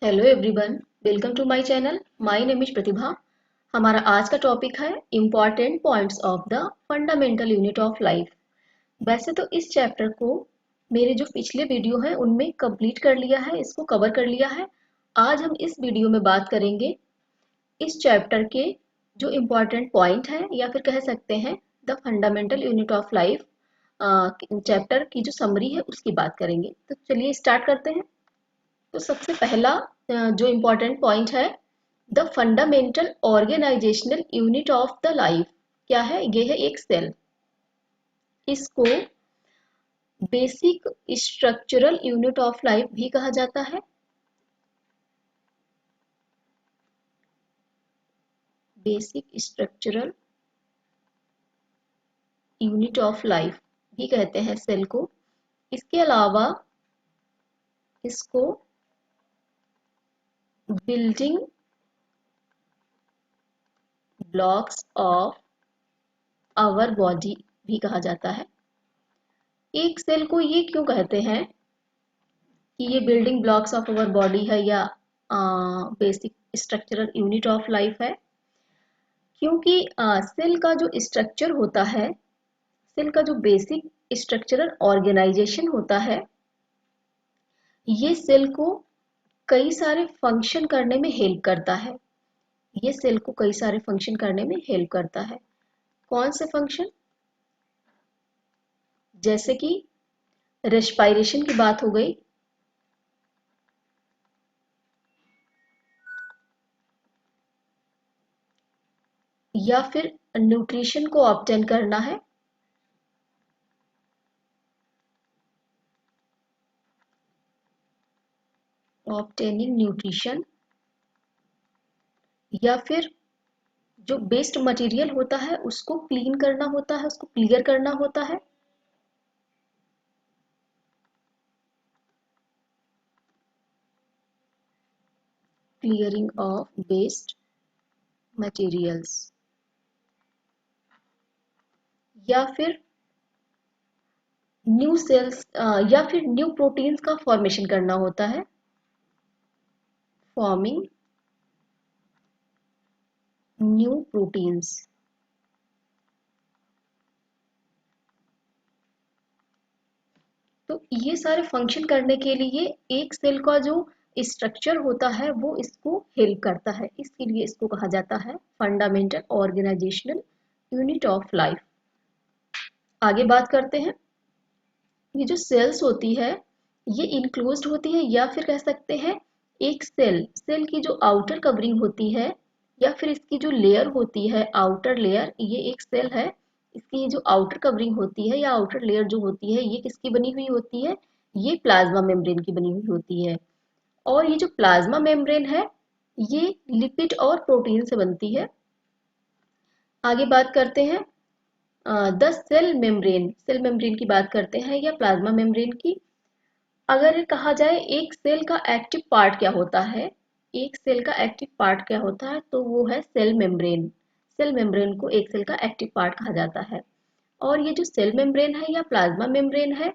Hello everyone, welcome to my channel. My name is Pratibha. हमारा आज का टॉपिक है important points of the fundamental unit of life. वैसे तो इस चैप्टर को मेरे जो पिछले वीडियो हैं उनमें कंप्लीट कर लिया है, इसको कवर कर लिया है। आज हम इस वीडियो में बात करेंगे इस चैप्टर के जो इम्पॉर्टेंट पॉइंट है या फिर कह सकते हैं the fundamental unit of life. Chapter की जो समरी है उसकी बात करेंगे। तो चलिए स्टार्ट करते हैं। तो सबसे पहला जो इम्पोर्टेंट पॉइंट है, the fundamental organisational unit of the life. क्या है ये? है एक सेल। इसको basic structural unit of life भी कहा जाता है। Basic structural unit of life भी कहते हैं सेल को। इसके अलावा इसको building blocks of our body भी कहा जाता है। एक सेल को ये क्यों कहते हैं कि ये building blocks of our body है या basic structural unit of life है? क्योंकि सेल का जो स्ट्रक्चर होता है, सेल का जो बेसिक स्ट्रक्चरल ऑर्गेनाइजेशन होता है, ये सेल को कई सारे फंक्शन करने में हेल्प करता है। ये सेल को कई सारे फंक्शन करने में हेल्प करता है। कौन से फंक्शन? जैसे कि रेस्पिरेशन की बात हो गई, या फिर न्यूट्रिशन को ऑब्टेन करना है, ऑब्टेनिंग न्यूट्रिशन, या फिर जो वेस्ट मटेरियल होता है उसको क्लीन करना होता है, उसको क्लियर करना होता है। क्लियरिंग ऑफ वेस्ट मटेरियल्स, या फिर न्यू सेल्स या फिर न्यू प्रोटीन्स का फॉर्मेशन करना होता है, फॉर्मिंग न्यू प्रोटीन्स। तो ये सारे फंक्शन करने के लिए एक सेल का जो स्ट्रक्चर होता है वो इसको हेल्प करता है, इसके लिए इसको कहा जाता है fundamental organisational unit of life. आगे बात करते हैं। ये जो सेल्स होती है ये इनक्लोज्ड होती है, या फिर कह सकते हैं एक सेल की जो आउटर कवरिंग होती है या फिर इसकी जो लेयर होती है, आउटर लेयर, ये एक सेल है। इसकी जो आउटर कवरिंग होती है या आउटर लेयर जो होती है ये किसकी बनी हुई होती है? ये प्लाज्मा मेम्ब्रेन की बनी हुई होती है। और ये जो प्लाज्मा मेम्ब्रेन है ये लिपिड और प्रोटीन से बनती है। आगे बात करते हैं द सेल मेम्ब्रेन की बात करते हैं या प्लाज्मा मेम्ब्रेन की। अगर कहा जाए एक सेल का एक्टिव पार्ट क्या होता है, एक सेल का एक्टिव पार्ट क्या होता है, तो वो है सेल मेम्ब्रेन। सेल मेम्ब्रेन को एक सेल का एक्टिव पार्ट कहा जाता है। और ये जो सेल मेम्ब्रेन है या प्लाज्मा मेम्ब्रेन है,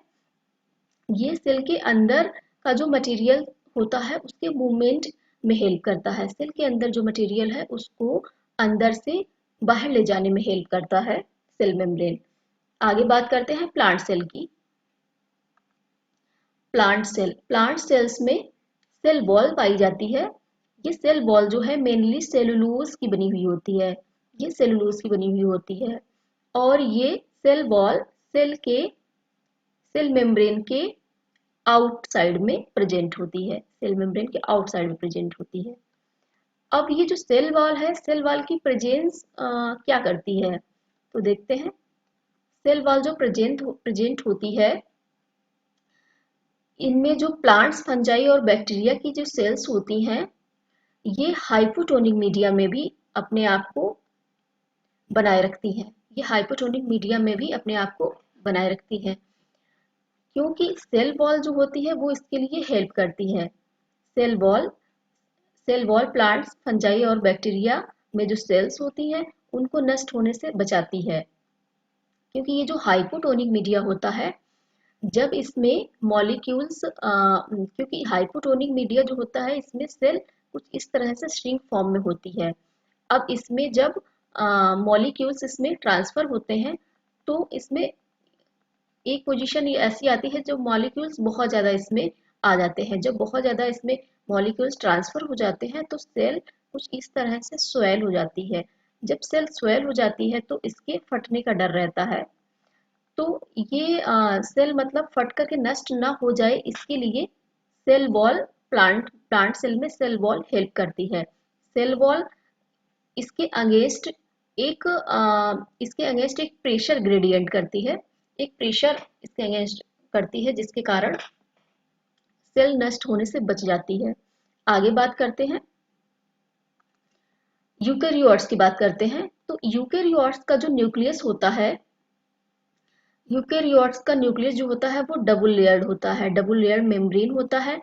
ये सेल के अंदर का जो मटेरियल होता है उसके मूवमेंट में हेल्प करता है। सेल के अंदर जो मटेरियल है उसको अंदर से बाहर ले जाने में हेल्प करता है सेल मेम्ब्रेन। आगे बात करते हैं प्लांट सेल की। प्लांट सेल्स में सेल वॉल पाई जाती है। ये सेल वॉल जो है मेनली सेलुलोज की बनी हुई होती है, ये सेलुलोज की बनी हुई होती है। और ये सेल वॉल सेल मेम्ब्रेन के आउटसाइड में प्रेजेंट होती है, सेल मेम्ब्रेन के आउटसाइड में प्रेजेंट होती है। अब ये जो सेल वॉल है, सेल वॉल की प्रेजेंस क्या करती है, तो देखते हैं। सेल वॉल जो प्रेजेंट होती है, इनमें जो प्लांट्स, फंजाई और बैक्टीरिया की जो सेल्स होती हैं ये हाइपोटोनिक मीडिया में भी अपने आप को बनाए रखती हैं। ये हाइपोटोनिक मीडिया में भी अपने आप को बनाए रखती हैं, क्योंकि सेल वॉल जो होती है वो इसके लिए हेल्प करती है। Cell wall cell wall plants, fungi और बैक्टीरिया में जो सेल्स होती हैं उनको नष्ट होने से बचाती है। क्योंकि ये जो हाइपोटोनिक मीडिया होता है, जब इसमें मॉलिक्यूल्स क्योंकि हाइपोटोनिक मीडिया जो होता है इसमें सेल कुछ इस तरह से श्रिंक फॉर्म में होती है। अब इसमें जब मॉलिक्यूल्स इसमें ट्रांसफर होते हैं तो इसमें एक पोजीशन ये ऐसी आती है जब मॉलिक्यूल्स बहुत ज़्यादा इसमें आ जाते हैं। जब बहुत ज़्यादा इसमें मॉलिक्यूल्स ट्रांसफर हो जाते हैं तो सेल कुछ इस तरह से स्वेल हो जाती है। जब सेल स्वेल हो जाती है तो इसके फटने का डर रहता है। तो ये सेल मतलब फट करके नष्ट ना हो जाए इसके लिए सेल वॉल प्लांट सेल में सेल वॉल हेल्प करती है। सेल वॉल इसके अगेंस्ट इसके अगेंस्ट एक प्रेशर ग्रेडियंट करती है। एक प्रेशर इसके अगेंस्ट करती है जिसके कारण सेल नष्ट होने से बच जाती है। आगे बात करते हैं यूकेरियोट्स की बात करते हैं। तो यूकेरियोट्स का जो न्यूक्लियस होता है, यूकेरियोट्स का न्यूक्लियस जो होता है वो डबल लेयर्ड होता है, डबल लेयर्ड मेम्ब्रेन होता है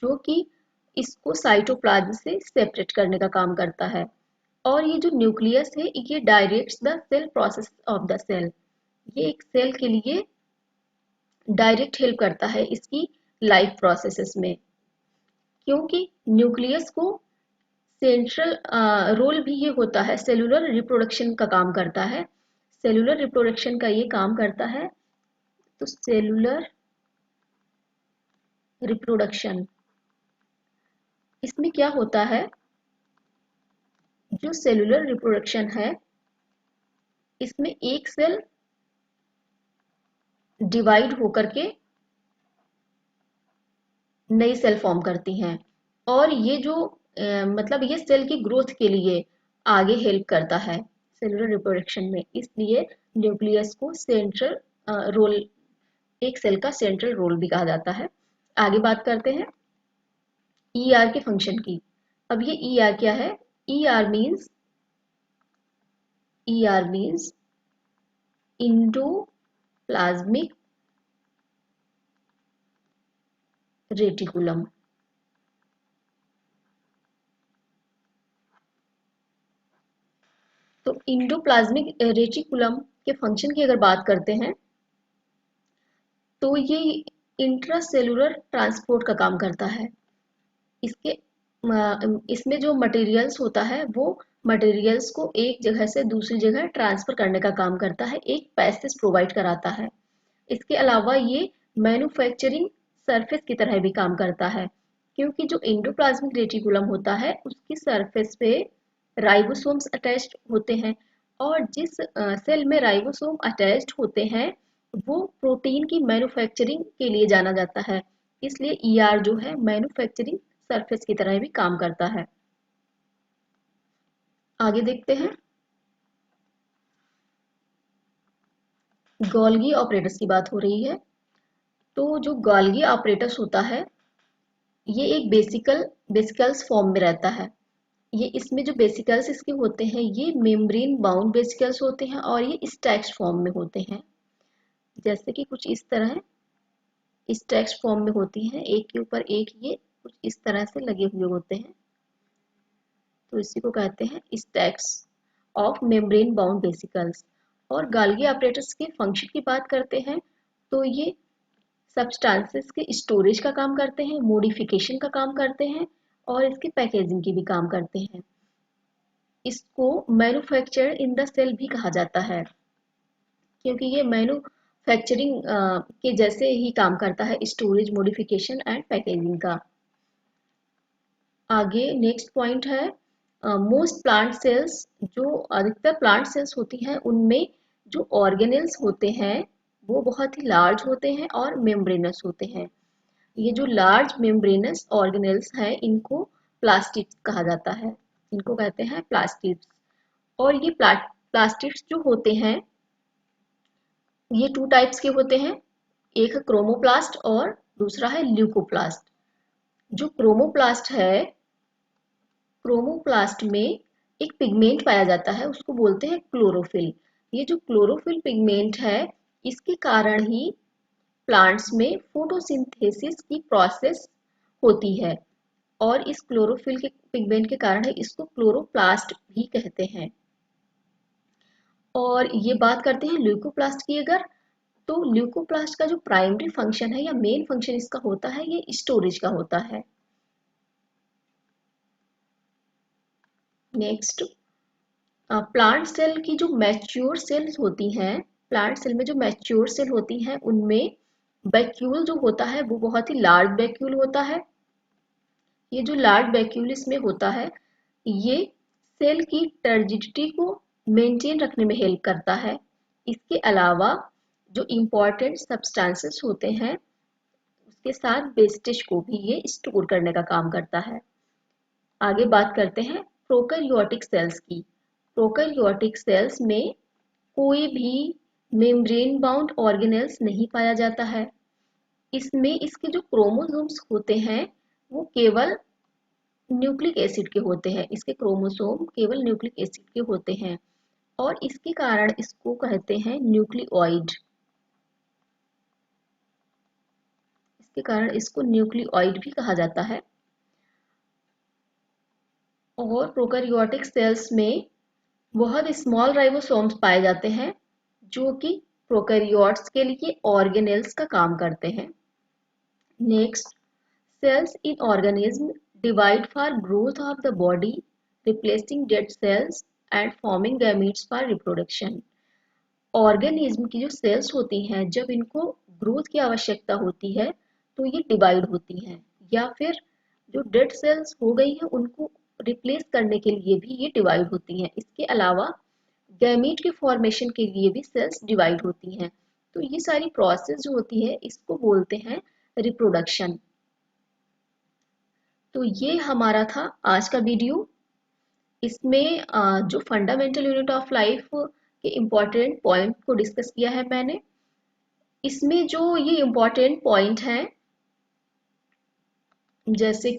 जो कि इसको साइटोप्लाज्म से सेपरेट करने का काम करता है। और ये जो न्यूक्लियस है ये directs the cell process of the cell. ये एक सेल के लिए डायरेक्ट हेल्प करता है इसकी लाइफ प्रोसेसेस में, क्योंकि न्यूक्लियस को सेंट्रल रोल भी ये होता है, सेलुलर रिप्रोडक्शन का काम करता है। सेलुलर रिप्रोडक्शन का ये काम करता है। तो सेलुलर रिप्रोडक्शन इसमें क्या होता है, जो सेलुलर रिप्रोडक्शन है इसमें एक सेल डिवाइड होकर के नई सेल फॉर्म करती हैं और ये जो मतलब ये सेल की ग्रोथ के लिए आगे हेल्प करता है सेलुलर रिप्रोडक्शन में। इसलिए न्यूक्लियस को सेंट्रल रोल, एक सेल का सेंट्रल रोल भी कहा जाता है। आगे बात करते हैं ईआर के फंक्शन की। अब ये ईआर क्या है? ER means endoplasmic reticulum. तो इंडोप्लाज्मिक रेटिकुलम के फंक्शन की अगर बात करते हैं तो ये इंट्रासेलुलर ट्रांसपोर्ट का काम करता है। इसके इसमें जो मटेरियल्स होता है वो मटेरियल्स को एक जगह से दूसरी जगह ट्रांसफर करने का काम करता है, एक पैसेज प्रोवाइड कराता है। इसके अलावा ये मैन्युफैक्चरिंग सरफेस की तरह भी काम करता है, क्योंकि जो एंडोप्लाज्मिक रेटिकुलम होता है उसकी सरफेस पे राइबोसोम्स अटैच्ड होते हैं और जिस सेल में राइबोसोम अटैच्ड होते हैं वो प्रोटीन की मैन्युफैक्चरिंग के लिए जाना जाता है। इसलिए ईआर जो है मैन्युफैक्चरिंग सरफेस की तरह भी काम करता है। आगे देखते हैं गोल्गी ऑपरेटर्स की बात हो रही है। तो जो गोल्गी ऑपरेटर्स होता है ये एक बेसिकल्स फॉर्म में रहता है। ये इसमें जो बेसिकल्स इसके होते हैं ये मेम्ब्रेन बाउंड बेसिकल्स होते हैं और ये स्टैक्स फॉर्म में होते हैं, जैसे कि कुछ इस तरह स्टैक्स फॉर्म में होती हैं, एक के ऊपर एक ये कुछ इस तरह से लगे हुए होते हैं। तो इसी को कहते हैं स्टैक्स ऑफ मेम्ब्रेन बाउंड बेसिकल्स। और गाल्गी ऑपरेटर्स के फंक्शन की बात करते हैं तो ये सब्सटेंसेस के स्टोरेज का काम करते हैं, मॉडिफिकेशन का काम करते हैं और इसकी पैकेजिंग की भी काम करते हैं। इसको मैन्युफैक्चर इन द सेल भी कहा जाता है, क्योंकि ये मैन्युफैक्चरिंग के जैसे ही काम करता है, स्टोरेज, मॉडिफिकेशन एंड पैकेजिंग का। आगे नेक्स्ट पॉइंट है मोस्ट प्लांट सेल्स। जो अधिकतर प्लांट सेल्स होती हैं उनमें जो ऑर्गेनेल्स होते हैं वो बहुत ही लार्ज होते हैं और मेम्ब्रेनस होते हैं। ये जो लार्ज मेम्ब्रेनस ऑर्गेनेल्स हैं इनको प्लास्टिड्स कहा जाता है, इनको कहते हैं प्लास्टिड्स। और ये प्लास्टिड्स जो होते हैं ये टू टाइप्स के होते हैं, एक है क्रोमोप्लास्ट और दूसरा है ल्यूकोप्लास्ट। जो क्रोमोप्लास्ट है, क्रोमोप्लास्ट में एक पिगमेंट पाया जाता है उसको बोलते हैं क्लोरोफिल। ये जो क्लोरोफिल पिगमेंट है इसके कारण ही प्लांट्स में फोटोसिंथेसिस की प्रोसेस होती है और इस क्लोरोफिल के पिगमेंट के कारण है इसको क्लोरोप्लास्ट भी कहते हैं। और ये बात करते हैं ल्यूकोप्लास्ट की अगर, तो ल्यूकोप्लास्ट का जो प्राइमरी फंक्शन है या मेन फंक्शन इसका होता है, ये स्टोरेज का होता है। नेक्स्ट, प्लांट सेल की जो मैच्योर सेल्स होती हैं, प्लांट सेल में जो मैच्योर सेल होती हैं उनमें वैक्यूल जो होता है वो बहुत ही लार्ज वैक्यूल होता है। ये जो लार्ज वैक्यूल इसमें होता है, ये सेल की टर्जिडिटी को मेंटेन रखने में हेल्प करता है। इसके अलावा जो इम्पोर्टेंट सब्सटेंसेस होते हैं उसके साथ वेस्टेज को भी ये स्टोर करने का काम करता है। आगे बात करते हैं प्रोकैरियोटिक सेल्स की। प्रोकैरियोटिक सेल्स में कोई भी मेम्ब्रेन बाउंड ऑर्गेनेल्स नहीं पाया जाता है। इसमें इसके जो क्रोमोसोम्स होते हैं वो केवल न्यूक्लिक एसिड के होते हैं। इसके क्रोमोसोम केवल न्यूक्लिक एसिड के होते हैं और इसके कारण इसको कहते हैं न्यूक्लियोइड। इसके कारण इसको न्यूक्लियोइड भी कहा जाता है। और प्रोकैरियोटिक सेल्स में बहुत स्मॉल राइबोसोम्स पाए जाते हैं जो कि प्रोकैरियोट्स के लिए ऑर्गेनेल्स का काम करते हैं। Next, cells in organism divide for growth of the body, replacing dead cells and forming gametes for reproduction. Organism की जो सेल्स होती हैं जब इनको ग्रोथ की आवश्यकता होती है तो ये डिवाइड होती हैं, या फिर जो डेड सेल्स हो गई हैं उनको रिप्लेस करने के लिए भी ये डिवाइड होती हैं। इसके अलावा गैमीट के फॉर्मेशन के लिए भी सेल्स डिवाइड होती हैं। तो ये सारी प्रोसेस जो होती है इसको बोलते हैं रिप्रोडक्शन। तो ये हमारा था आज का वीडियो। इसमें जो फंडामेंटल यूनिट ऑफ लाइफ के इम्पोर्टेंट पॉइंट को डिस्कस किया है मैंने। इसमें जो ये इम्पोर्टेंट पॉइंट हैं जैसे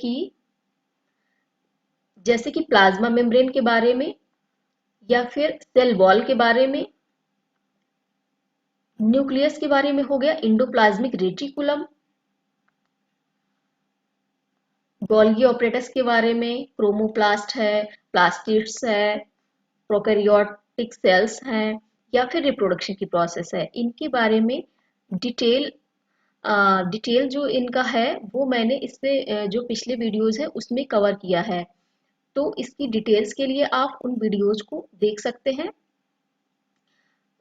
कि प्लाज्मा मेम्ब्रेन के बारे में या फिर सेल वॉल के बारे में, न्यूक्लियस के बारे में हो गया, इंडोप्लाज्मिक रेटिकुलम, गोल्गी ऑपरेटस के बारे में, क्रोमोप्लास्ट है, प्लास्टिड्स है, प्रोकैरियोटिक सेल्स हैं, या फिर रिप्रोडक्शन की प्रोसेस है, इनके बारे में डिटेल डिटेल जो इनका है वो मैंने इससे जो पिछले वीडियोस है उसमें कवर किया है। तो इसकी डिटेल्स के लिए आप उन वीडियोस को देख सकते हैं।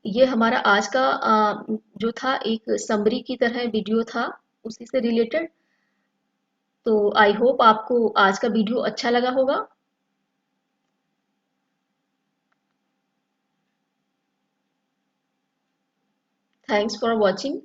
ये हमारा आज का जो था एक समरी की तरह वीडियो था उसी से रिलेटेड। तो आई होप आपको आज का वीडियो अच्छा लगा होगा। Thanks for watching.